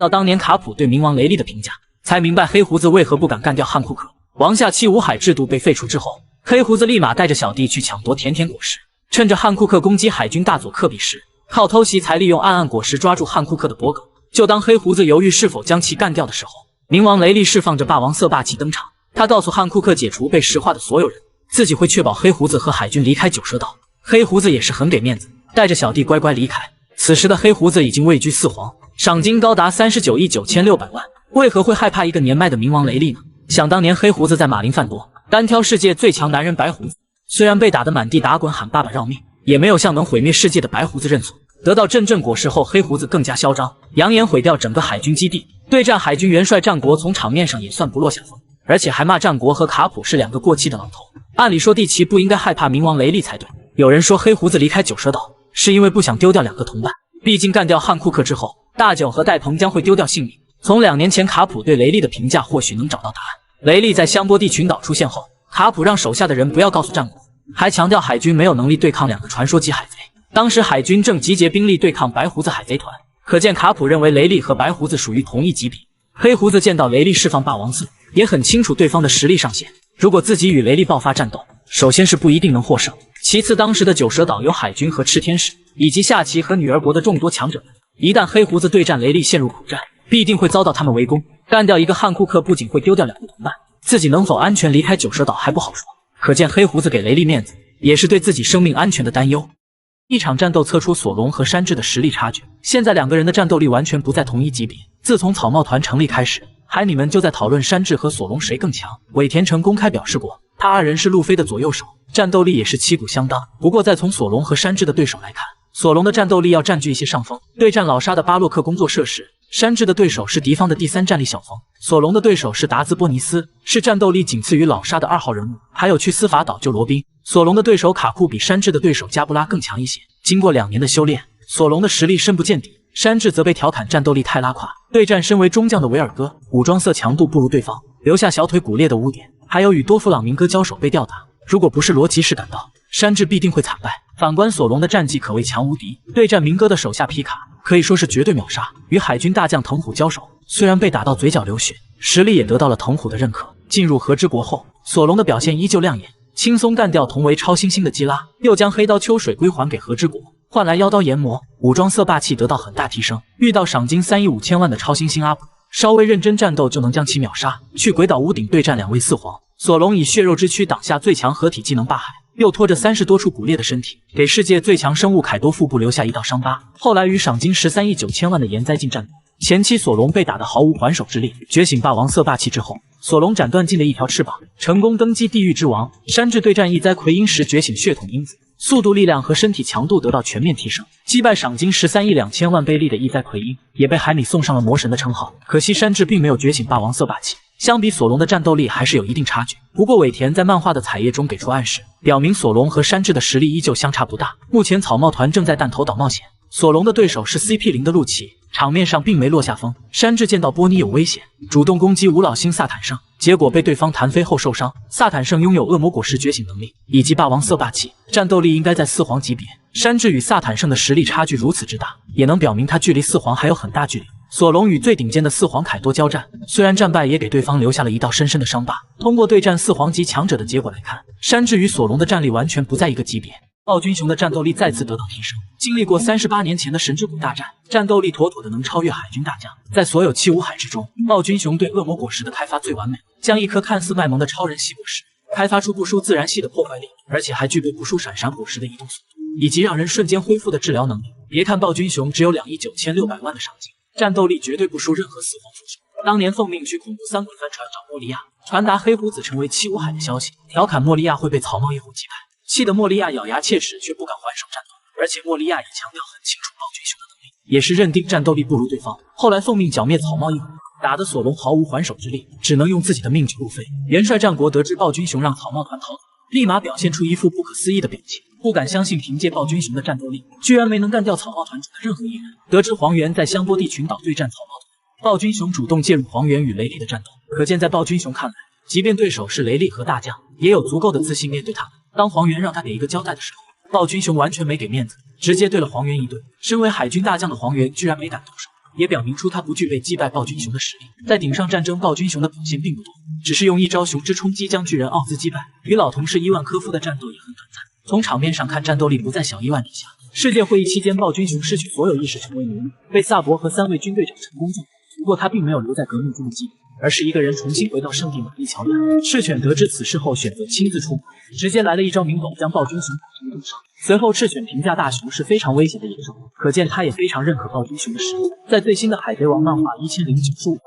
到当年卡普对冥王雷利的评价，才明白黑胡子为何不敢干掉汉库克。王下七武海制度被废除之后，黑胡子立马带着小弟去抢夺甜甜果实，趁着汉库克攻击海军大佐克比时，靠偷袭才利用暗暗果实抓住汉库克的脖颈。就当黑胡子犹豫是否将其干掉的时候，冥王雷利释放着霸王色霸气登场。他告诉汉库克解除被石化的所有人，自己会确保黑胡子和海军离开九蛇岛。黑胡子也是很给面子，带着小弟乖乖离开。此时的黑胡子已经位居四皇，赏金高达39亿9600万。为何会害怕一个年迈的冥王雷利呢？想当年黑胡子在马林饭多单挑世界最强男人白胡子，虽然被打得满地打滚喊爸爸绕命，也没有向能毁灭世界的白胡子认错。得到阵阵果实后，黑胡子更加嚣张，扬言毁掉整个海军基地，对战海军元帅战国，从场面上也算不落下风，而且还骂战国和卡普是两个过气的老头。按理说地奇不应该害怕冥王雷利才对。有人说黑胡子离开九蛇岛是因为不想丢掉两个同伴，毕竟干掉汉库克之后，大九和戴鹏将会丢掉性命。从2年前卡普对雷利的评价或许能找到答案。雷利在香波地群岛出现后，卡普让手下的人不要告诉战国，还强调海军没有能力对抗两个传说级海贼。当时海军正集结兵力对抗白胡子海贼团，可见卡普认为雷利和白胡子属于同一级别。黑胡子见到雷利释放霸王色，也很清楚对方的实力上限，如果自己与雷利爆发战斗，首先是不一定能获胜，其次当时的九蛇岛有海军和炽天使以及夏奇和女儿国的众多强者们，一旦黑胡子对战雷利陷入苦战，必定会遭到他们围攻。干掉一个汉库克不仅会丢掉两个同伴，自己能否安全离开九蛇岛还不好说。可见黑胡子给雷利面子，也是对自己生命安全的担忧。一场战斗测出索隆和山治的实力差距，现在两个人的战斗力完全不在同一级别。自从草帽团成立开始，海迷们就在讨论山治和索隆谁更强。尾田诚公开表示过，他二人是路飞的左右手，战斗力也是旗鼓相当。不过再从索隆和山治的对手来看，索隆的战斗力要占据一些上风。对战老沙的巴洛克工作设时，山治的对手是敌方的第3战力小冯，索隆的对手是达兹波尼斯，是战斗力仅次于老沙的2号人物。还有去司法岛救罗宾，索隆的对手卡库比山治的对手加布拉更强一些。经过2年的修炼，索隆的实力深不见底，山治则被调侃战斗力太拉胯。对战身为中将的维尔哥，武装色强度不如对方，留下小腿骨裂的污点，还有与多弗朗明哥交手被吊打。如果不是罗骑士赶到，山治必定会惨败。反观索隆的战绩可谓强无敌，对战明哥的手下皮卡可以说是绝对秒杀。与海军大将藤虎交手，虽然被打到嘴角流血，实力也得到了藤虎的认可。进入和之国后，索隆的表现依旧亮眼，轻松干掉同为超新星的基拉，又将黑刀秋水归还给和之国，换来妖刀研磨，武装色霸气得到很大提升。遇到赏金3亿5千万的超新星阿普，稍微认真战斗就能将其秒杀。去鬼岛屋顶对战2位四皇，索隆以血肉之躯挡下最强合体技能霸海，又拖着30多处骨裂的身体，给世界最强生物凯多腹部留下一道伤疤。后来与赏金13亿9千万的岩灾近战斗，前期索隆被打得毫无还手之力，觉醒霸王色霸气之后，索隆斩断尽了一条翅膀，成功登基地狱之王。山治对战异灾奎因时觉醒血统因子，速度、力量和身体强度得到全面提升，击败赏金13亿2千万贝利的异灾奎因，也被海米送上了魔神的称号。可惜山治并没有觉醒霸王色霸气，相比索隆的战斗力还是有一定差距。不过尾田在漫画的彩页中给出暗示，表明索隆和山治的实力依旧相差不大。目前草帽团正在弹头岛冒险，索隆的对手是 CP0 的陆奇，场面上并没落下风。山治见到波尼有危险，主动攻击五老星萨坦圣，结果被对方弹飞后受伤。萨坦圣拥有恶魔果实觉醒能力以及霸王色霸气，战斗力应该在4皇级别。山治与萨坦圣的实力差距如此之大，也能表明他距离4皇还有很大距离。索隆与最顶尖的4皇凯多交战，虽然战败，也给对方留下了一道深深的伤疤。通过对战4皇级强者的结果来看，山治与索隆的战力完全不在一个级别。暴君雄的战斗力再次得到提升，经历过38年前的神之谷大战，战斗力妥妥的能超越海军大将。在所有七武海之中，暴君雄对恶魔果实的开发最完美，将一颗看似卖萌的超人系果实开发出不输自然系的破坏力，而且还具备不输闪闪果实的移动速度，以及让人瞬间恢复的治疗能力。别看暴君雄只有2亿9千6百万的赏金，战斗力绝对不输任何4皇副手。当年奉命去恐怖3滚帆船找莫利亚，传达黑胡子成为七武海的消息，调侃莫利亚会被草帽一虎击败，气得莫利亚咬牙切齿，却不敢还手战斗。而且莫利亚也强调很清楚暴君雄的能力，也是认定战斗力不如对方。后来奉命剿灭草帽一虎，打得索隆毫无还手之力，只能用自己的命救路飞。元帅战国得知暴君雄让草帽团逃走，立马表现出一副不可思议的表情，不敢相信凭借暴君雄的战斗力，居然没能干掉草帽团中的任何一人。得知黄猿在香波地群岛对战草帽团，暴君雄主动介入黄猿与雷利的战斗。可见在暴君雄看来，即便对手是雷利和大将，也有足够的自信面对他们。当黄猿让他给一个交代的时候，暴君雄完全没给面子，直接对了黄猿一顿。身为海军大将的黄猿居然没敢动手，也表明出他不具备击败暴君雄的实力。在顶上战争，暴君雄的表现并不多，只是用一招雄之冲击将巨人奥兹击败。与老同事伊万科夫的战斗也很短暂，从场面上看，战斗力不在小伊万以下。世界会议期间，暴君雄失去所有意识，成为奴隶，被萨博和3位军队长成功纵容。不过他并没有留在革命中的记录，而是一个人重新回到圣地玛丽乔亚。赤犬得知此事后，选择亲自出马，直接来了一招明斗，将暴君雄打成重伤。随后赤犬评价大雄是非常危险的野兽，可见他也非常认可暴君雄的实力。在最新的海贼王漫画1095话，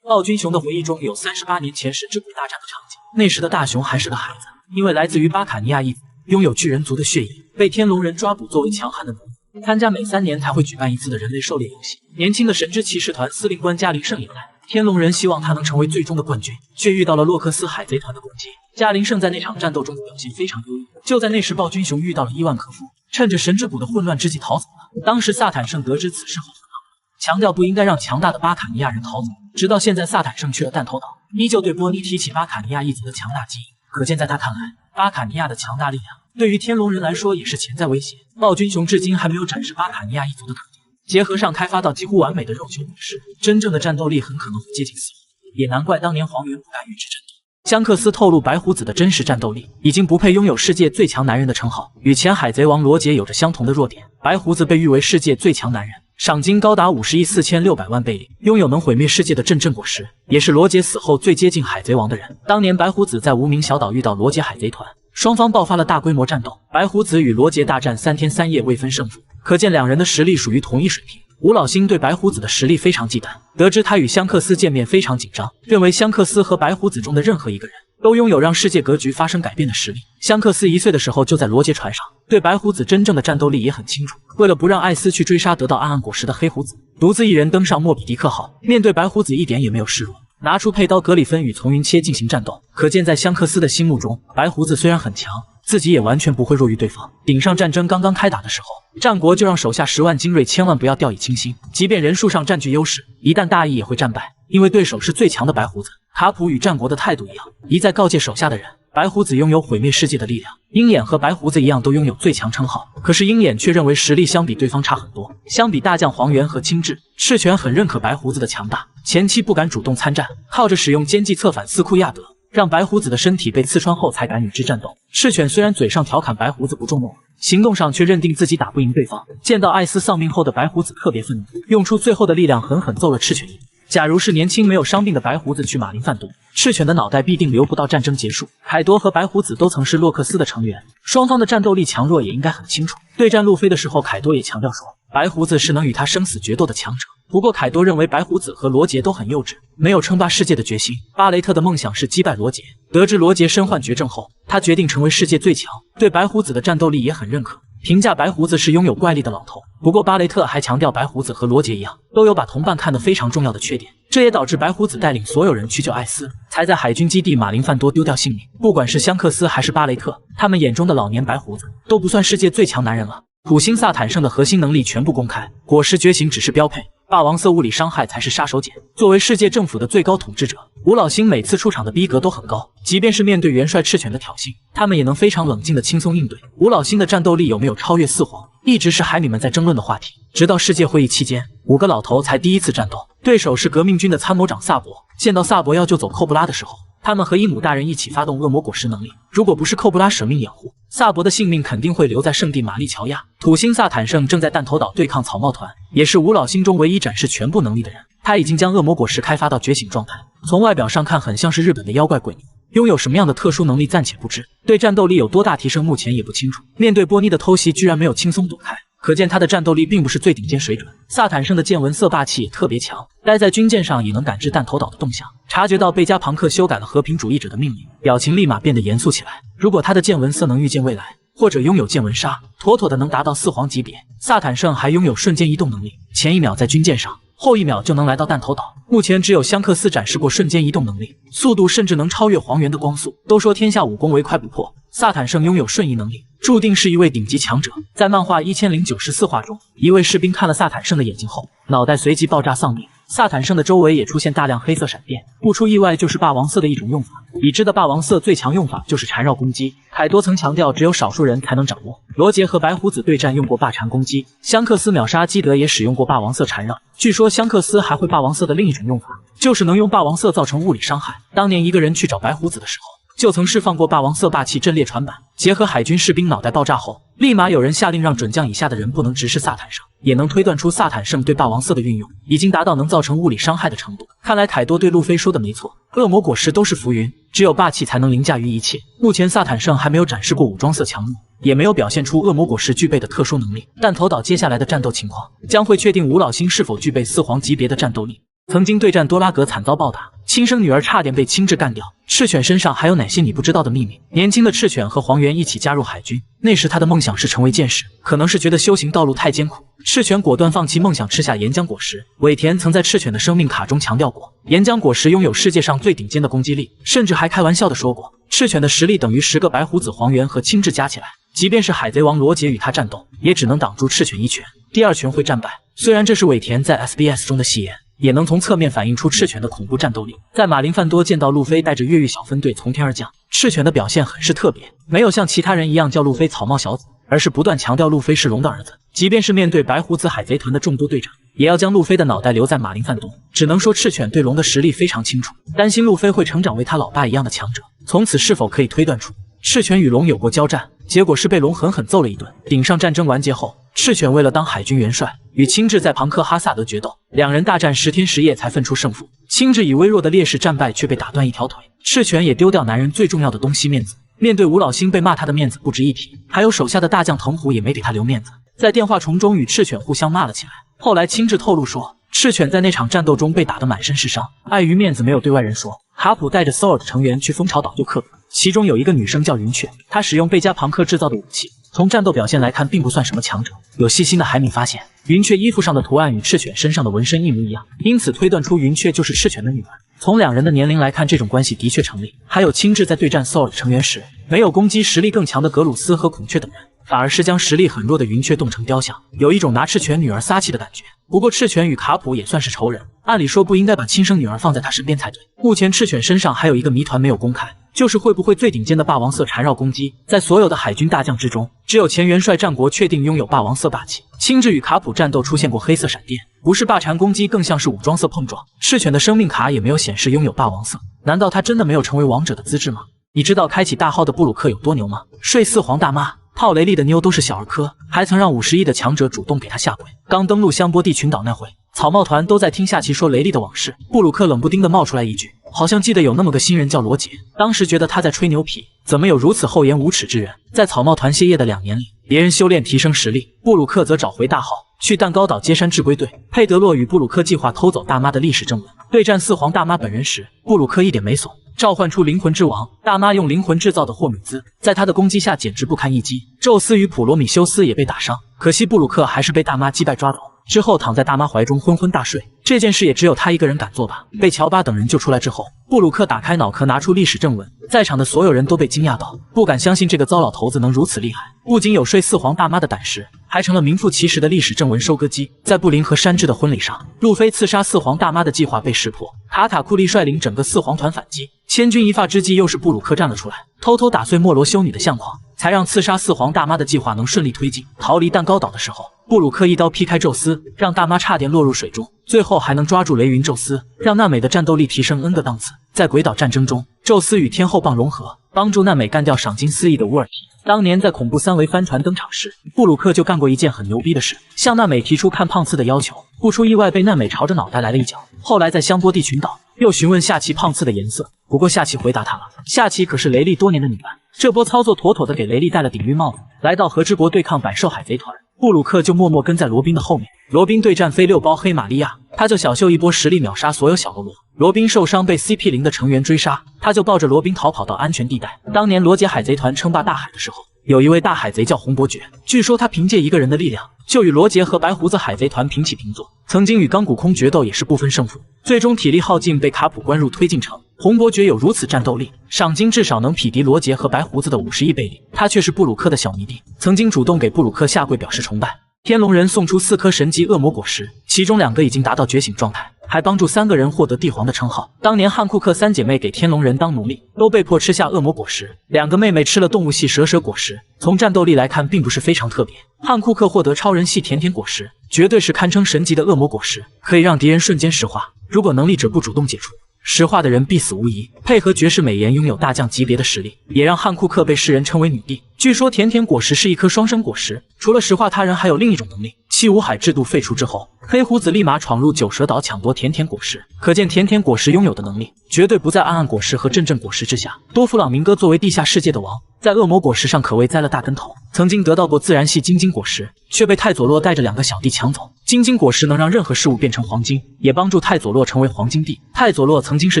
暴君雄的回忆中有38年前神之谷大战的场景，那时的大雄还是个孩子，因为来自于巴卡尼亚一族，拥有巨人族的血液，被天龙人抓捕作为强悍的奴隶，参加每3年才会举办一次的人类狩猎游戏。年轻的神之骑士团司令官加林胜也来，天龙人希望他能成为最终的冠军，却遇到了洛克斯海贼团的攻击。加林胜在那场战斗中表现非常优异，就在那时，暴君雄遇到了伊万科夫，趁着神之谷的混乱之际逃走了。当时萨坦胜得知此事后很恼怒，强调不应该让强大的巴卡尼亚人逃走。直到现在，萨坦胜去了弹头岛，依旧对波尼提起巴卡尼亚一族的强大基因，可见在他看来，巴卡尼亚的强大力量对于天龙人来说也是潜在威胁。暴君雄至今还没有展示巴卡尼亚一族的特点，结合上开发到几乎完美的肉球模式，真正的战斗力很可能会接近死亡，也难怪当年黄猿不敢与之争斗。香克斯透露，白胡子的真实战斗力已经不配拥有世界最强男人的称号，与前海贼王罗杰有着相同的弱点。白胡子被誉为世界最强男人，赏金高达50亿4600万贝利，拥有能毁灭世界的阵阵果实，也是罗杰死后最接近海贼王的人。当年白胡子在无名小岛遇到罗杰海贼团，双方爆发了大规模战斗，白胡子与罗杰大战3天3夜未分胜负，可见两人的实力属于同一水平。吴老星对白胡子的实力非常忌惮，得知他与香克斯见面非常紧张，认为香克斯和白胡子中的任何一个人都拥有让世界格局发生改变的实力。香克斯1岁的时候就在罗杰船上，对白胡子真正的战斗力也很清楚。为了不让艾斯去追杀得到暗暗果实的黑胡子，独自一人登上莫比迪克号，面对白胡子一点也没有示弱，拿出佩刀格里芬与丛云切进行战斗。可见在香克斯的心目中，白胡子虽然很强，自己也完全不会弱于对方。顶上战争刚刚开打的时候，战国就让手下10万精锐千万不要掉以轻心，即便人数上占据优势，一旦大意也会战败，因为对手是最强的白胡子。卡普与战国的态度一样，一再告诫手下的人，白胡子拥有毁灭世界的力量。鹰眼和白胡子一样都拥有最强称号，可是鹰眼却认为实力相比对方差很多。相比大将黄猿和青雉，赤犬很认可白胡子的强大，前期不敢主动参战，靠着使用奸计策反斯库亚德，让白胡子的身体被刺穿后才敢与之战斗。赤犬虽然嘴上调侃白胡子不重诺，行动上却认定自己打不赢对方。见到艾斯丧命后的白胡子特别愤怒，用出最后的力量狠狠揍了赤犬一顿。假如是年轻没有伤病的白胡子去马林贩毒，赤犬的脑袋必定留不到战争结束。凯多和白胡子都曾是洛克斯的成员，双方的战斗力强弱也应该很清楚。对战路飞的时候，凯多也强调说，白胡子是能与他生死决斗的强者。不过凯多认为白胡子和罗杰都很幼稚，没有称霸世界的决心。巴雷特的梦想是击败罗杰，得知罗杰身患绝症后，他决定成为世界最强，对白胡子的战斗力也很认可，评价白胡子是拥有怪力的老头。不过巴雷特还强调白胡子和罗杰一样，都有把同伴看得非常重要的缺点，这也导致白胡子带领所有人去救艾斯，才在海军基地马林范多丢掉性命。不管是香克斯还是巴雷特，他们眼中的老年白胡子都不算世界最强男人了。土星萨坦胜的核心能力全部公开，果实觉醒只是标配，霸王色物理伤害才是杀手锏。作为世界政府的最高统治者，吴老星每次出场的逼格都很高，即便是面对元帅赤犬的挑衅，他们也能非常冷静的轻松应对。吴老星的战斗力有没有超越四皇，一直是海迷们在争论的话题。直到世界会议期间，5个老头才第一次战斗，对手是革命军的参谋长萨博。见到萨博要救走寇布拉的时候，他们和伊姆大人一起发动恶魔果实能力，如果不是寇布拉舍命掩护，萨博的性命肯定会留在圣地玛丽乔亚。土星萨坦胜正在弹头岛对抗草帽团，也是吴老星中唯一展示全部能力的人。他已经将恶魔果实开发到觉醒状态，从外表上看很像是日本的妖怪鬼奴，拥有什么样的特殊能力暂且不知，对战斗力有多大提升目前也不清楚。面对波妮的偷袭居然没有轻松躲开，可见他的战斗力并不是最顶尖水准。萨坦胜的见闻色霸气也特别强，待在军舰上也能感知弹头岛的动向，察觉到贝加庞克修改了和平主义者的命令，表情立马变得严肃起来。如果他的见闻色能预见未来，或者拥有见闻杀，妥妥的能达到4皇级别。萨坦胜还拥有瞬间移动能力，前1秒在军舰上，后1秒就能来到弹头岛。目前只有香克斯展示过瞬间移动能力，速度甚至能超越黄猿的光速。都说天下武功唯快不破，萨坦胜拥有瞬移能力，注定是一位顶级强者。在漫画1094话中，一位士兵看了萨坦胜的眼睛后，脑袋随即爆炸丧命。萨坦圣的周围也出现大量黑色闪电，不出意外就是霸王色的一种用法。已知的霸王色最强用法就是缠绕攻击，凯多曾强调只有少数人才能掌握。罗杰和白胡子对战用过霸缠攻击，香克斯秒杀基德也使用过霸王色缠绕。据说香克斯还会霸王色的另一种用法，就是能用霸王色造成物理伤害。当年一个人去找白胡子的时候，就曾释放过霸王色霸气阵列传板，结合海军士兵脑袋爆炸后，立马有人下令让准将以下的人不能直视萨坦圣，也能推断出萨坦圣对霸王色的运用已经达到能造成物理伤害的程度。看来凯多对路飞说的没错，恶魔果实都是浮云，只有霸气才能凌驾于一切。目前萨坦圣还没有展示过武装色强弩，也没有表现出恶魔果实具备的特殊能力。弹头岛接下来的战斗情况将会确定吴老星是否具备四皇级别的战斗力。曾经对战多拉格惨遭暴打，亲生女儿差点被亲自干掉。赤犬身上还有哪些你不知道的秘密？年轻的赤犬和黄猿一起加入海军，那时他的梦想是成为剑士，可能是觉得修行道路太艰苦，赤犬果断放弃梦想，吃下岩浆果实。尾田曾在赤犬的生命卡中强调过，岩浆果实拥有世界上最顶尖的攻击力，甚至还开玩笑的说过，赤犬的实力等于10个白胡子黄猿和青雉加起来，即便是海贼王罗杰与他战斗，也只能挡住赤犬一拳，第二拳会战败。虽然这是尾田在 SBS 中的戏言，也能从侧面反映出赤犬的恐怖战斗力。在马林范多见到路飞带着越狱小分队从天而降，赤犬的表现很是特别，没有像其他人一样叫路飞草帽小子，而是不断强调路飞是龙的儿子。即便是面对白胡子海贼团的众多队长，也要将路飞的脑袋留在马林范多。只能说赤犬对龙的实力非常清楚，担心路飞会成长为他老爸一样的强者。从此是否可以推断出赤犬与龙有过交战，结果是被龙狠狠揍了一顿。顶上战争完结后，赤犬为了当海军元帅，与青雉在庞克哈萨德决斗，两人大战10天10夜才分出胜负。青雉以微弱的劣势战败，却被打断一条腿。赤犬也丢掉男人最重要的东西——面子。面对吴老星被骂他的面子不值一提，还有手下的大将藤虎也没给他留面子，在电话虫中与赤犬互相骂了起来。后来青雉透露说，赤犬在那场战斗中被打得满身是伤，碍于面子没有对外人说。卡普带着 SWORD 成员去蜂巢岛救克格，其中有一个女生叫云雀，她使用贝加庞克制造的武器，从战斗表现来看并不算什么强者。有细心的海米发现，云雀衣服上的图案与赤犬身上的纹身一模一样，因此推断出云雀就是赤犬的女儿。从两人的年龄来看，这种关系的确成立。还有青雉在对战 SWORD 成员时，没有攻击实力更强的格鲁斯和孔雀等人，反而是将实力很弱的云雀冻成雕像，有一种拿赤犬女儿撒气的感觉。不过赤犬与卡普也算是仇人，按理说不应该把亲生女儿放在他身边才对。目前赤犬身上还有一个谜团没有公开，就是会不会最顶尖的霸王色缠绕攻击，在所有的海军大将之中，只有前元帅战国确定拥有霸王色霸气。青雉与卡普战斗出现过黑色闪电，不是霸缠攻击，更像是武装色碰撞。赤犬的生命卡也没有显示拥有霸王色，难道他真的没有成为王者的资质吗？你知道开启大号的布鲁克有多牛吗？睡四皇大妈，泡雷利的妞都是小儿科，还曾让50亿的强者主动给他下跪。刚登陆香波地群岛那回，草帽团都在听夏奇说雷利的往事，布鲁克冷不丁的冒出来一句，好像记得有那么个新人叫罗杰，当时觉得他在吹牛皮，怎么有如此厚颜无耻之人？在草帽团歇业的2年里，别人修炼提升实力，布鲁克则找回大号，去蛋糕岛接山治龟队。佩德洛与布鲁克计划偷走大妈的历史正文，对战四皇大妈本人时，布鲁克一点没怂，召唤出灵魂之王。大妈用灵魂制造的霍米兹，在他的攻击下简直不堪一击。宙斯与普罗米修斯也被打伤，可惜布鲁克还是被大妈击败抓走，之后躺在大妈怀中昏昏大睡。这件事也只有他一个人敢做吧。被乔巴等人救出来之后，布鲁克打开脑壳拿出历史正文，在场的所有人都被惊讶到，不敢相信这个糟老头子能如此厉害，不仅有睡四皇大妈的胆识，还成了名副其实的历史正文收割机。在布林和山治的婚礼上，路飞刺杀四皇大妈的计划被识破，塔塔库利率领整个四皇团反击，千钧一发之际又是布鲁克站了出来，偷偷打碎莫罗修女的相框，才让刺杀四皇大妈的计划能顺利推进。逃离蛋糕岛的时候，布鲁克一刀劈开宙斯，让大妈差点落入水中，最后还能抓住雷云宙斯，让娜美的战斗力提升 N 个档次。在鬼岛战争中，宙斯与天后棒融合，帮助娜美干掉赏金4亿的乌尔提。当年在恐怖3维帆船登场时，布鲁克就干过一件很牛逼的事，向娜美提出看胖次的要求，不出意外被娜美朝着脑袋来了一脚。后来在香波地群岛又询问夏奇胖次的颜色，不过夏奇回答他了，夏奇可是雷利多年的女伴，这波操作妥妥的给雷利戴了顶绿帽子。来到和之国对抗百兽海贼团，布鲁克就默默跟在罗宾的后面。罗宾对战飞6包黑玛利亚，他就小秀一波实力秒杀所有小喽啰。罗宾受伤被 CP0 的成员追杀，他就抱着罗宾逃跑到安全地带。当年罗杰海贼团称霸大海的时候，有一位大海贼叫红伯爵，据说他凭借一个人的力量就与罗杰和白胡子海贼团平起平坐，曾经与钢骨空决斗也是不分胜负，最终体力耗尽被卡普关入推进城。红伯爵有如此战斗力，赏金至少能匹敌罗杰和白胡子的50亿倍率，他却是布鲁克的小迷弟，曾经主动给布鲁克下跪表示崇拜。天龙人送出4颗神级恶魔果实，其中2个已经达到觉醒状态，还帮助3个人获得帝皇的称号。当年汉库克3姐妹给天龙人当奴隶，都被迫吃下恶魔果实，2个妹妹吃了动物系蛇果实。从战斗力来看，并不是非常特别。汉库克获得超人系甜果实，绝对是堪称神级的恶魔果实，可以让敌人瞬间石化。如果能力者不主动解除，石化的人必死无疑。配合绝世美颜，拥有大将级别的实力，也让汉库克被世人称为女帝。据说甜果实是一颗双生果实，除了石化他人，还有另一种能力。七武海制度废除之后，黑胡子立马闯入九蛇岛抢夺甜果实，可见甜果实拥有的能力绝对不在暗果实和阵果实之下。多弗朗明哥作为地下世界的王，在恶魔果实上可谓栽了大跟头。曾经得到过自然系晶晶果实，却被太佐洛带着2个小弟抢走。晶晶果实能让任何事物变成黄金，也帮助太佐洛成为黄金帝。太佐洛曾经是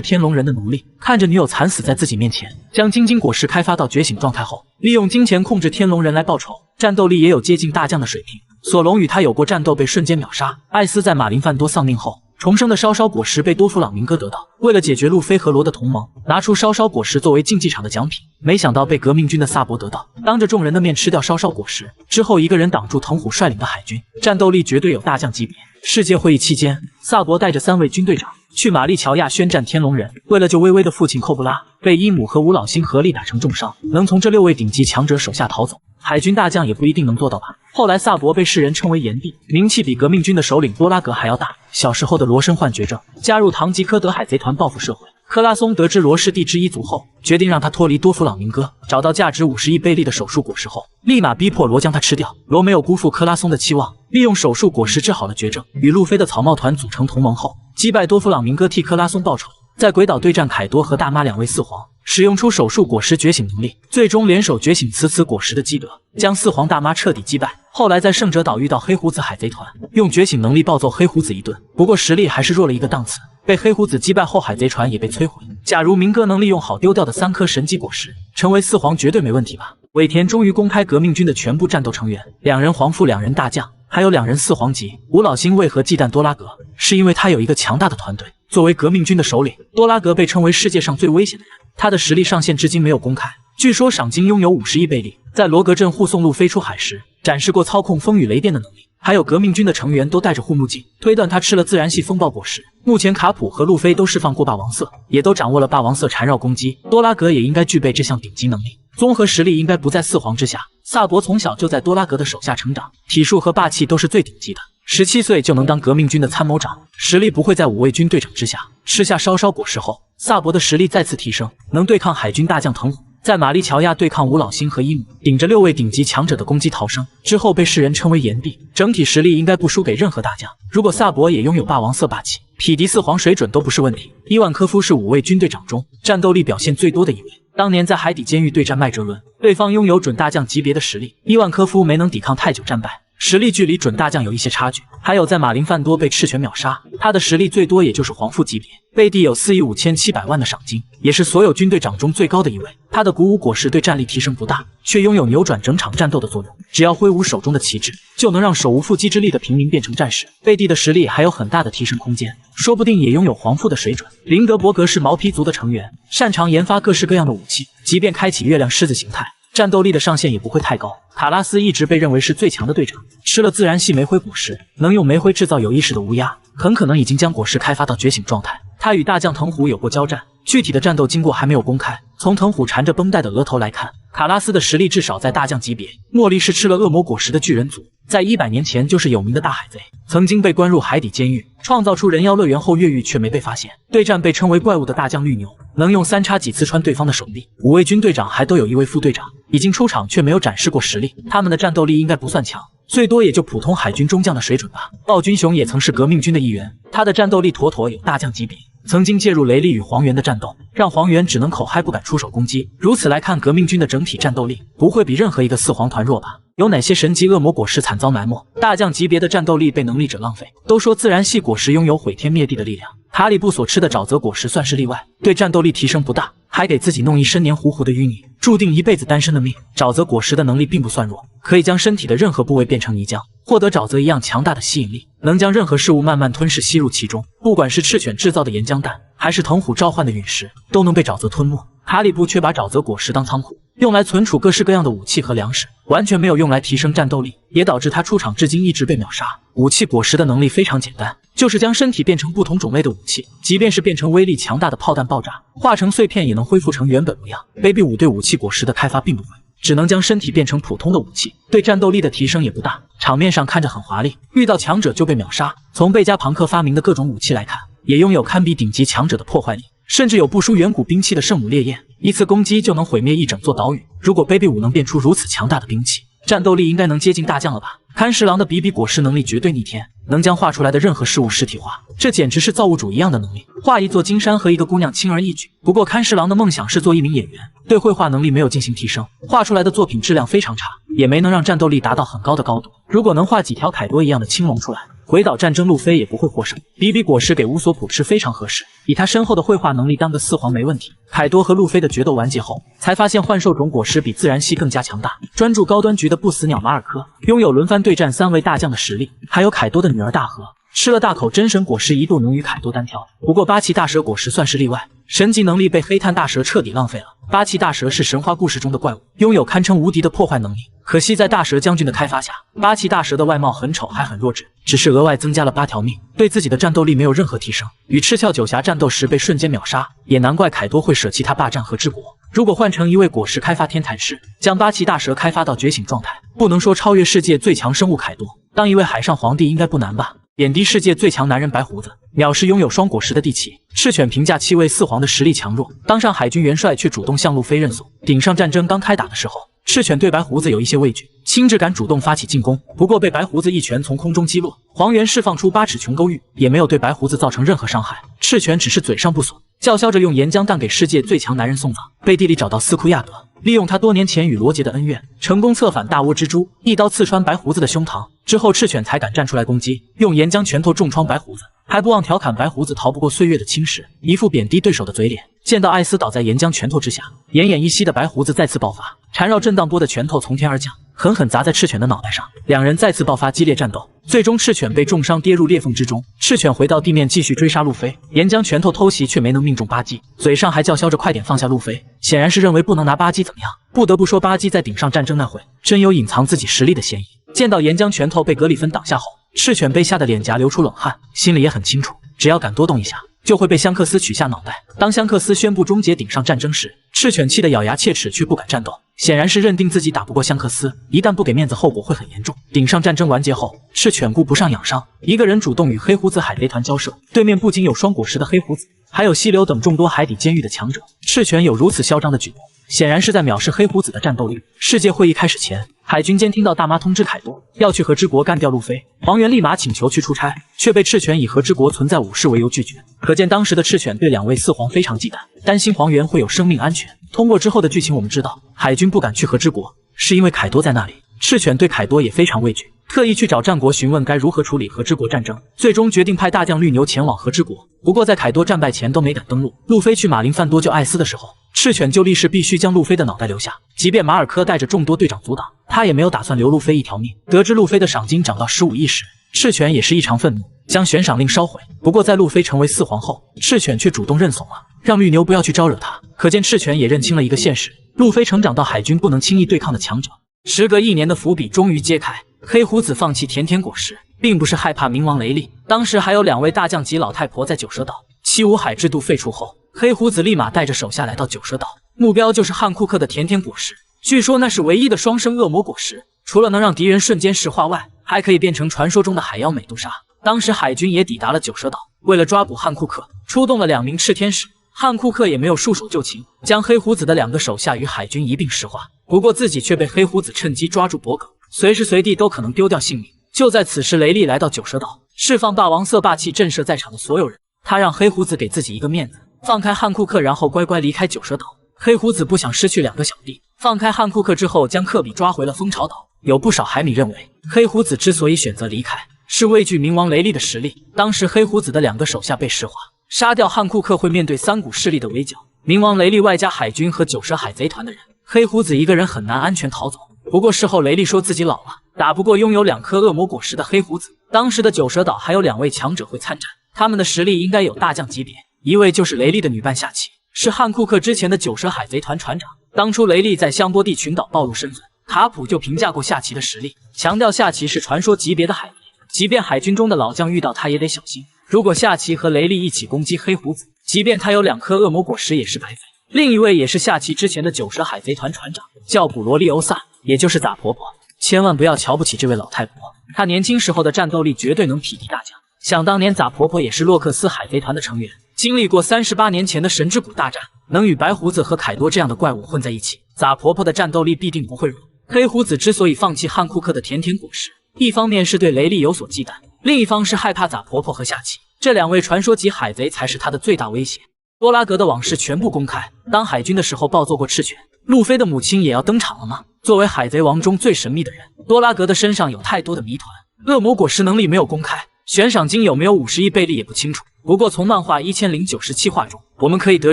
天龙人的奴隶，看着女友惨死在自己面前，将晶晶果实开发到觉醒状态后，利用金钱控制天龙人来报仇，战斗力也有接近大将的水平。索隆与他有过战斗，被瞬间秒杀。艾斯在马林范多丧命后，重生的烧果实被多弗朗明哥得到，为了解决路飞和罗的同盟，拿出烧果实作为竞技场的奖品，没想到被革命军的萨博得到，当着众人的面吃掉烧果实之后，一个人挡住藤虎率领的海军，战斗力绝对有大将级别。世界会议期间，萨博带着3位军队长去玛丽乔亚宣战天龙人，为了救薇薇的父亲寇布拉，被伊姆和吴老星合力打成重伤，能从这6位顶级强者手下逃走，海军大将也不一定能做到吧。后来萨博被世人称为炎帝，名气比革命军的首领多拉格还要大。小时候的罗身患绝症，加入堂吉诃德海贼团报复社会。克拉松得知罗是地之一族后，决定让他脱离多弗朗明哥。找到价值50亿贝利的手术果实后，立马逼迫罗将他吃掉。罗没有辜负克拉松的期望，利用手术果实治好了绝症，与路飞的草帽团组成同盟后，击败多弗朗明哥，替克拉松报仇。在鬼岛对战凯多和大妈2位四皇，使用出手术果实觉醒能力，最终联手觉醒此果实的基德，将四皇大妈彻底击败。后来在圣者岛遇到黑胡子海贼团，用觉醒能力暴揍黑胡子一顿，不过实力还是弱了一个档次。被黑胡子击败后，海贼船也被摧毁。假如明哥能利用好丢掉的3颗神级果实，成为四皇绝对没问题吧。尾田终于公开革命军的全部战斗成员，2人皇父，2人大将，还有2人4皇级。吴老星为何忌惮多拉格？是因为他有一个强大的团队。作为革命军的首领，多拉格被称为世界上最危险的人，他的实力上限至今没有公开。据说赏金拥有50亿贝利，在罗格镇护送路飞出海时，展示过操控风雨雷电的能力。还有革命军的成员都戴着护目镜，推断他吃了自然系风暴果实。目前卡普和路飞都释放过霸王色，也都掌握了霸王色缠绕攻击，多拉格也应该具备这项顶级能力，综合实力应该不在4皇之下。萨博从小就在多拉格的手下成长，体术和霸气都是最顶级的。17岁就能当革命军的参谋长，实力不会在5位军队长之下。吃下烧果实后，萨博的实力再次提升，能对抗海军大将藤虎。在玛丽乔亚对抗吴老星和伊姆，顶着6位顶级强者的攻击逃生，之后被世人称为炎帝，整体实力应该不输给任何大将。如果萨博也拥有霸王色霸气，匹敌4皇水准都不是问题。伊万科夫是5位军队长中战斗力表现最多的一位。当年在海底监狱对战麦哲伦，对方拥有准大将级别的实力，伊万科夫没能抵抗太久战败，实力距离准大将有一些差距。还有在马林范多被赤拳秒杀，他的实力最多也就是皇父级别，贝蒂有4亿5700万的赏金，也是所有军队长中最高的一位。他的鼓舞果实对战力提升不大，却拥有扭转整场战斗的作用，只要挥舞手中的旗帜，就能让手无缚鸡之力的平民变成战士。贝蒂的实力还有很大的提升空间，说不定也拥有皇父的水准。林德伯格是毛皮族的成员，擅长研发各式各样的武器，即便开启月亮狮子形态，战斗力的上限也不会太高。卡拉斯一直被认为是最强的队长，吃了自然系煤灰果实，能用煤灰制造有意识的乌鸦，很可能已经将果实开发到觉醒状态。他与大将藤虎有过交战，具体的战斗经过还没有公开。从藤虎缠着绷带的额头来看，卡拉斯的实力至少在大将级别。茉莉是吃了恶魔果实的巨人族，在100年前就是有名的大海贼，曾经被关入海底监狱，创造出人妖乐园后越狱却没被发现。对战被称为怪物的大将绿牛，能用3叉戟刺穿对方的手臂。5位军队长还都有1位副队长，已经出场却没有展示过实力，他们的战斗力应该不算强，最多也就普通海军中将的水准吧。暴君雄也曾是革命军的一员，他的战斗力妥妥有大将级别，曾经介入雷利与黄猿的战斗，让黄猿只能口嗨不敢出手攻击。如此来看，革命军的整体战斗力不会比任何一个4皇团弱吧？有哪些神级恶魔果实惨遭埋没？大将级别的战斗力被能力者浪费。都说自然系果实拥有毁天灭地的力量，卡里布所吃的沼泽果实算是例外，对战斗力提升不大，还给自己弄一身黏糊糊的淤泥，注定一辈子单身的命。沼泽果实的能力并不算弱，可以将身体的任何部位变成泥浆，获得沼泽一样强大的吸引力，能将任何事物慢慢吞噬吸入其中。不管是赤犬制造的岩浆弹，还是藤虎召唤的陨石，都能被沼泽吞没。卡里布却把沼泽果实当仓库，用来存储各式各样的武器和粮食。完全没有用来提升战斗力，也导致他出场至今一直被秒杀。武器果实的能力非常简单，就是将身体变成不同种类的武器，即便是变成威力强大的炮弹爆炸，化成碎片也能恢复成原本模样。Baby 5对武器果实的开发并不会，只能将身体变成普通的武器，对战斗力的提升也不大，场面上看着很华丽，遇到强者就被秒杀。从贝加庞克发明的各种武器来看，也拥有堪比顶级强者的破坏力，甚至有不输远古兵器的圣母烈焰，一次攻击就能毁灭一整座岛屿。如果 Baby 5能变出如此强大的兵器，战斗力应该能接近大将了吧？勘十郎的比比果实能力绝对逆天，能将画出来的任何事物实体化，这简直是造物主一样的能力，画一座金山和一个姑娘轻而易举。不过勘十郎的梦想是做一名演员，对绘画能力没有进行提升，画出来的作品质量非常差，也没能让战斗力达到很高的高度。如果能画几条凯多一样的青龙出来，回岛战争路飞也不会获胜。比比果实给乌索普吃非常合适，以他深厚的绘画能力当个四皇没问题。凯多和路飞的决斗完结后，才发现幻兽种果实比自然系更加强大。专注高端局的不死鸟马尔科拥有轮番对战3位大将的实力，还有凯多的女儿大河吃了大口真神果实，一度能与凯多单挑。不过八岐大蛇果实算是例外，神级能力被黑炭大蛇彻底浪费了。八岐大蛇是神话故事中的怪物，拥有堪称无敌的破坏能力。可惜在大蛇将军的开发下，八岐大蛇的外貌很丑还很弱智，只是额外增加了8条命，对自己的战斗力没有任何提升。与赤鞘九侠战斗时被瞬间秒杀，也难怪凯多会舍弃他霸占和之国。如果换成一位果实开发天坛师，将八岐大蛇开发到觉醒状态，不能说超越世界最强生物凯多，当一位海上皇帝应该不难吧？贬低世界最强男人白胡子，藐视拥有双果实的帝骑。赤犬评价7位四皇的实力强弱，当上海军元帅却主动向路飞认怂。顶上战争刚开打的时候，赤犬对白胡子有一些畏惧，亲自敢主动发起进攻，不过被白胡子一拳从空中击落。黄猿释放出8尺琼勾玉，也没有对白胡子造成任何伤害。赤犬只是嘴上不怂，叫嚣着用岩浆弹给世界最强男人送葬。背地里找到斯库亚德，利用他多年前与罗杰的恩怨，成功策反大倭蜘蛛，一刀刺穿白胡子的胸膛。之后赤犬才敢站出来攻击，用岩浆拳头重创白胡子，还不忘调侃白胡子逃不过岁月的侵蚀，一副贬低对手的嘴脸。见到艾斯倒在岩浆拳头之下，奄奄一息的白胡子再次爆发，缠绕震荡波的拳头从天而降，狠狠砸在赤犬的脑袋上。两人再次爆发激烈战斗，最终赤犬被重伤跌入裂缝之中。赤犬回到地面继续追杀路飞，岩浆拳头偷袭却没能命中巴基，嘴上还叫嚣着快点放下路飞，显然是认为不能拿巴基怎么样。不得不说，巴基在顶上战争那会真有隐藏自己实力的嫌疑。见到岩浆拳头被格里芬挡下后，赤犬被吓得脸颊流出冷汗，心里也很清楚，只要敢多动一下，就会被香克斯取下脑袋。当香克斯宣布终结顶上战争时，赤犬气得咬牙切齿，却不敢战斗，显然是认定自己打不过香克斯，一旦不给面子，后果会很严重。顶上战争完结后，赤犬顾不上养伤，一个人主动与黑胡子海贼团交涉。对面不仅有双果实的黑胡子，还有溪流等众多海底监狱的强者。赤犬有如此嚣张的举动，显然是在藐视黑胡子的战斗力。世界会议开始前，海军监听到大妈通知凯多要去和之国干掉路飞，黄猿立马请求去出差，却被赤犬以和之国存在武士为由拒绝。可见当时的赤犬对2位四皇非常忌惮，担心黄猿会有生命安全。通过之后的剧情我们知道，海军不敢去和之国，是因为凯多在那里。赤犬对凯多也非常畏惧，特意去找战国询问该如何处理和之国战争，最终决定派大将绿牛前往和之国。不过在凯多战败前都没敢登陆。路飞去马林范多救艾斯的时候，赤犬就立誓必须将路飞的脑袋留下，即便马尔科带着众多队长阻挡，他也没有打算留路飞一条命。得知路飞的赏金涨到15亿时，赤犬也是异常愤怒，将悬赏令烧毁。不过在路飞成为四皇后，赤犬却主动认怂了，让绿牛不要去招惹他。可见赤犬也认清了一个现实，路飞成长到海军不能轻易对抗的强者。时隔1年的伏笔终于揭开，黑胡子放弃甜甜果实，并不是害怕冥王雷利。当时还有2位大将及老太婆在九蛇岛。七武海制度废除后，黑胡子立马带着手下来到九蛇岛，目标就是汉库克的甜甜果实。据说那是唯一的双生恶魔果实，除了能让敌人瞬间石化外，还可以变成传说中的海妖美杜莎。当时海军也抵达了九蛇岛，为了抓捕汉库克，出动了2名赤天使。汉库克也没有束手就擒，将黑胡子的2个手下与海军一并石化。不过自己却被黑胡子趁机抓住脖梗，随时随地都可能丢掉性命。就在此时，雷利来到九蛇岛，释放霸王色霸气，震慑在场的所有人。他让黑胡子给自己一个面子，放开汉库克，然后乖乖离开九蛇岛。黑胡子不想失去2个小弟，放开汉库克之后，将科比抓回了蜂巢岛。有不少海迷认为，黑胡子之所以选择离开，是畏惧冥王雷利的实力。当时黑胡子的2个手下被石化，杀掉汉库克会面对3股势力的围剿，冥王雷利外加海军和九蛇海贼团的人，黑胡子一个人很难安全逃走。不过事后雷利说自己老了，打不过拥有2颗恶魔果实的黑胡子。当时的九蛇岛还有2位强者会参战，他们的实力应该有大将级别，一位就是雷利的女伴夏琪，是汉库克之前的九蛇海贼团船长。当初雷利在香波地群岛暴露身份，卡普就评价过夏奇的实力，强调夏奇是传说级别的海贼，即便海军中的老将遇到他也得小心。如果夏奇和雷利一起攻击黑胡子，即便他有2颗恶魔果实也是白费。另一位也是夏奇之前的9蛇海贼团船长，叫古罗利欧萨，也就是杂婆婆。千万不要瞧不起这位老太婆，她年轻时候的战斗力绝对能匹敌大将。想当年杂婆婆也是洛克斯海贼团的成员，经历过38年前的神之谷大战，能与白胡子和凯多这样的怪物混在一起，杂婆婆的战斗力必定不会弱。黑胡子之所以放弃汉库克的甜甜果实，一方面是对雷利有所忌惮，另一方是害怕杂婆婆和夏奇，这2位传说级海贼才是他的最大威胁。多拉格的往事全部公开，当海军的时候暴揍过赤犬，路飞的母亲也要登场了吗？作为海贼王中最神秘的人，多拉格的身上有太多的谜团。恶魔果实能力没有公开，悬赏金有没有50亿贝利也不清楚。不过从漫画1097话中，我们可以得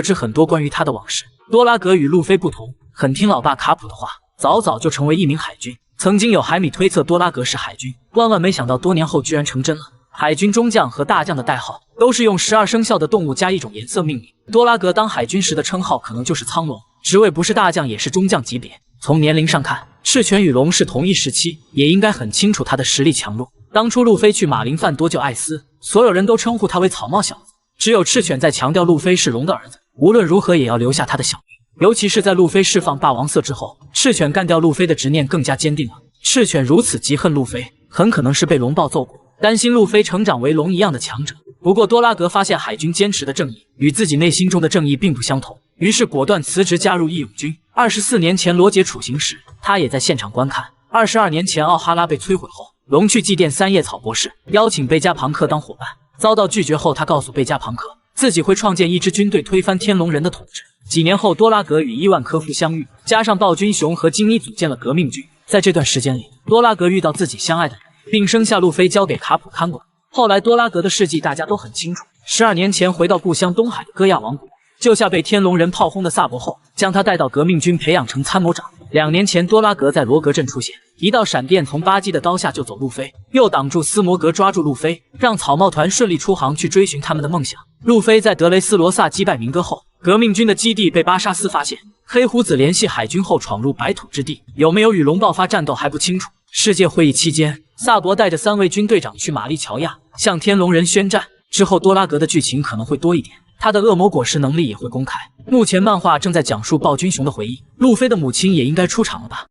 知很多关于他的往事。多拉格与路飞不同，很听老爸卡普的话，早早就成为一名海军。曾经有海米推测多拉格是海军，万万没想到多年后居然成真了。海军中将和大将的代号都是用12生肖的动物加一种颜色命名。多拉格当海军时的称号可能就是苍龙，职位不是大将也是中将级别。从年龄上看，赤犬与龙是同一时期，也应该很清楚他的实力强弱。当初路飞去马林饭多救艾斯，所有人都称呼他为草帽小子，只有赤犬在强调路飞是龙的儿子，无论如何也要留下他的小命。尤其是在路飞释放霸王色之后，赤犬干掉路飞的执念更加坚定了。赤犬如此嫉恨路飞，很可能是被龙暴揍过，担心路飞成长为龙一样的强者。不过多拉格发现海军坚持的正义与自己内心中的正义并不相同，于是果断辞职加入义勇军。24年前罗杰处刑时，他也在现场观看。22年前奥哈拉被摧毁后，龙去祭奠三叶草博士，邀请贝加庞克当伙伴，遭到拒绝后，他告诉贝加庞克自己会创建一支军队推翻天龙人的统治。几年后，多拉格与伊万科夫相遇，加上暴君熊和金妮组建了革命军。在这段时间里，多拉格遇到自己相爱的人，并生下路飞交给卡普看管。后来多拉格的事迹大家都很清楚，12年前回到故乡东海的戈亚王国，救下被天龙人炮轰的萨博后，将他带到革命军培养成参谋长。2年前多拉格在罗格镇出现，一道闪电从巴基的刀下救走路飞，又挡住斯摩格抓住路飞，让草帽团顺利出航去追寻他们的梦想。路飞在德雷斯罗萨击败明哥后，革命军的基地被巴沙斯发现，黑胡子联系海军后闯入白土之地，有没有与龙爆发战斗还不清楚。世界会议期间，萨博带着3位军队长去玛丽乔亚向天龙人宣战，之后多拉格的剧情可能会多一点，他的恶魔果实能力也会公开。目前漫画正在讲述暴君熊的回忆，路飞的母亲也应该出场了吧。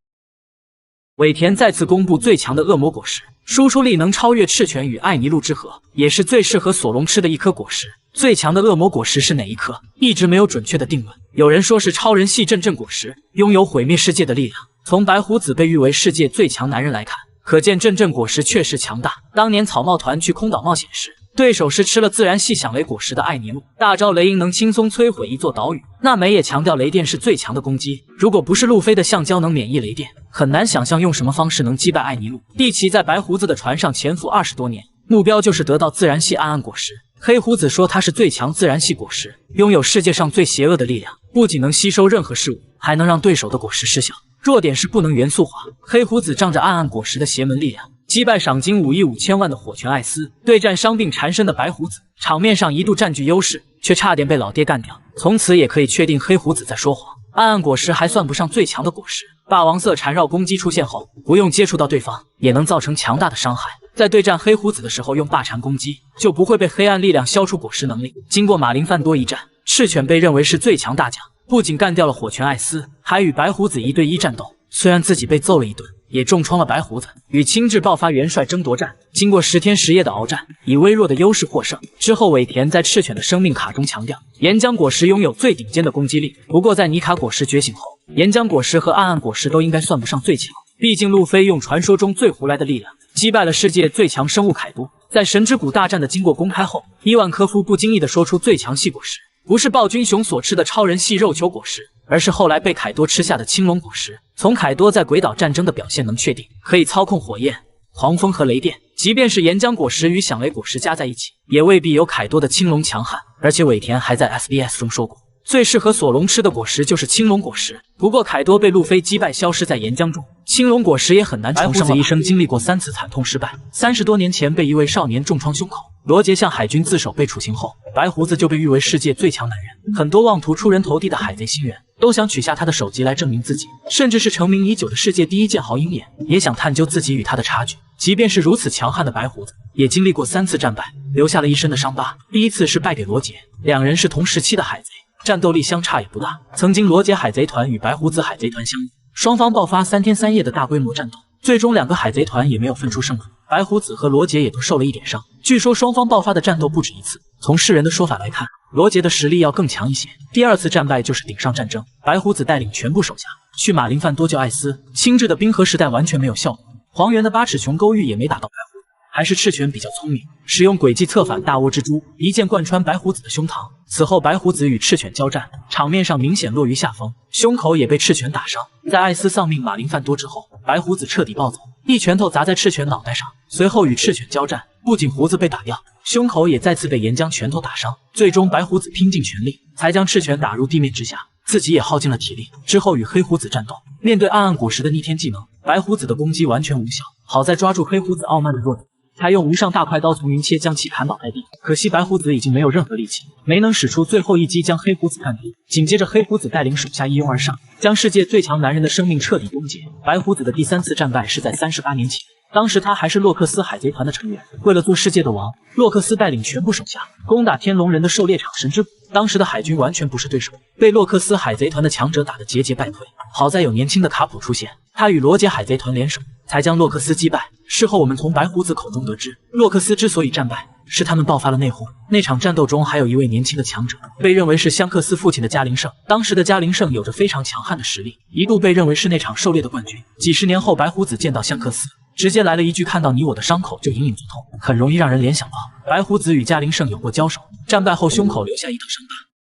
尾田再次公布最强的恶魔果实，输出力能超越赤犬与艾尼路之河，也是最适合索隆吃的一颗果实。最强的恶魔果实是哪一颗，一直没有准确的定论。有人说是超人系阵阵果实，拥有毁灭世界的力量。从白胡子被誉为世界最强男人来看，可见阵阵果实确实强大。当年草帽团去空岛冒险时，对手是吃了自然系响雷果实的艾尼路，大招雷鹰能轻松摧毁一座岛屿。娜美也强调雷电是最强的攻击，如果不是路飞的橡胶能免疫雷电，很难想象用什么方式能击败艾尼路。蒂奇在白胡子的船上潜伏20多年，目标就是得到自然系暗暗果实。黑胡子说他是最强自然系果实，拥有世界上最邪恶的力量，不仅能吸收任何事物，还能让对手的果实失效。弱点是不能元素化。黑胡子仗着暗暗果实的邪门力量，击败赏金5亿5千万的火拳艾斯，对战伤病缠身的白胡子，场面上一度占据优势，却差点被老爹干掉。从此也可以确定黑胡子在说谎。暗暗果实还算不上最强的果实，霸王色缠绕攻击出现后，不用接触到对方，也能造成强大的伤害。在对战黑胡子的时候用霸缠攻击，就不会被黑暗力量消除果实能力。经过马林范多一战，赤犬被认为是最强大将，不仅干掉了火拳艾斯，还与白胡子1对1战斗。虽然自己被揍了一顿，也重创了白胡子，与亲自爆发元帅争夺战。经过10天10夜的鏖战，以微弱的优势获胜。之后尾田在赤犬的生命卡中强调，岩浆果实拥有最顶尖的攻击力。不过在尼卡果实觉醒后，岩浆果实和暗暗果实都应该算不上最强。毕竟路飞用传说中最胡来的力量击败了世界最强生物凯多。在神之谷大战的经过公开后，伊万科夫不经意地说出最强系果实不是暴君熊所吃的超人系肉球果实，而是后来被凯多吃下的青龙果实。从凯多在鬼岛战争的表现能确定，可以操控火焰、狂风和雷电，即便是岩浆果实与响雷果实加在一起，也未必有凯多的青龙强悍。而且尾田还在 SBS 中说过，最适合索隆吃的果实就是青龙果实。不过凯多被路飞击败，消失在岩浆中，青龙果实也很难重生。白胡子一生经历过3次惨痛失败，30多年前被一位少年重创胸口。罗杰向海军自首被处刑后，白胡子就被誉为世界最强男人。很多妄图出人头地的海贼新人都想取下他的首级来证明自己，甚至是成名已久的世界第一剑豪鹰眼也想探究自己与他的差距。即便是如此强悍的白胡子，也经历过3次战败，留下了一身的伤疤。第一次是败给罗杰，两人是同时期的海贼，战斗力相差也不大。曾经罗杰海贼团与白胡子海贼团相遇，双方爆发3天3夜的大规模战斗，最终2个海贼团也没有分出胜负，白胡子和罗杰也都受了一点伤。据说双方爆发的战斗不止一次，从世人的说法来看，罗杰的实力要更强一些。第2次战败就是顶上战争，白胡子带领全部手下去马林饭多救艾斯，轻质的冰河时代完全没有效果，黄猿的8尺琼勾玉也没打到白胡子，还是赤犬比较聪明，使用诡计策反大倭蜘蛛，一剑贯穿白胡子的胸膛。此后白胡子与赤犬交战，场面上明显落于下风，胸口也被赤犬打伤。在艾斯丧命马林饭多之后，白胡子彻底暴走，一拳头砸在赤犬脑袋上，随后与赤犬交战，不仅胡子被打掉，胸口也再次被岩浆拳头打伤。最终白胡子拼尽全力，才将赤犬打入地面之下，自己也耗尽了体力。之后与黑胡子战斗，面对暗暗果实的逆天技能，白胡子的攻击完全无效，好在抓住黑胡子傲慢的弱点，才用无上大快刀从云切将其砍倒在地。可惜白胡子已经没有任何力气，没能使出最后一击将黑胡子干掉。紧接着黑胡子带领手下一拥而上，将世界最强男人的生命彻底终结。白胡子的第3次战败是在38年前，当时他还是洛克斯海贼团的成员。为了做世界的王，洛克斯带领全部手下攻打天龙人的狩猎场神之谷，当时的海军完全不是对手，被洛克斯海贼团的强者打得节节败退。好在有年轻的卡普出现，他与罗杰海贼团联手，才将洛克斯击败。事后我们从白胡子口中得知，洛克斯之所以战败，是他们爆发了内讧。那场战斗中还有一位年轻的强者，被认为是香克斯父亲的加林胜。当时的加林胜有着非常强悍的实力，一度被认为是那场狩猎的冠军。几十年后白胡子见到香克斯，直接来了一句看到你我的伤口就隐隐作痛，很容易让人联想到白胡子与加林胜有过交手，战败后胸口留下一道伤疤。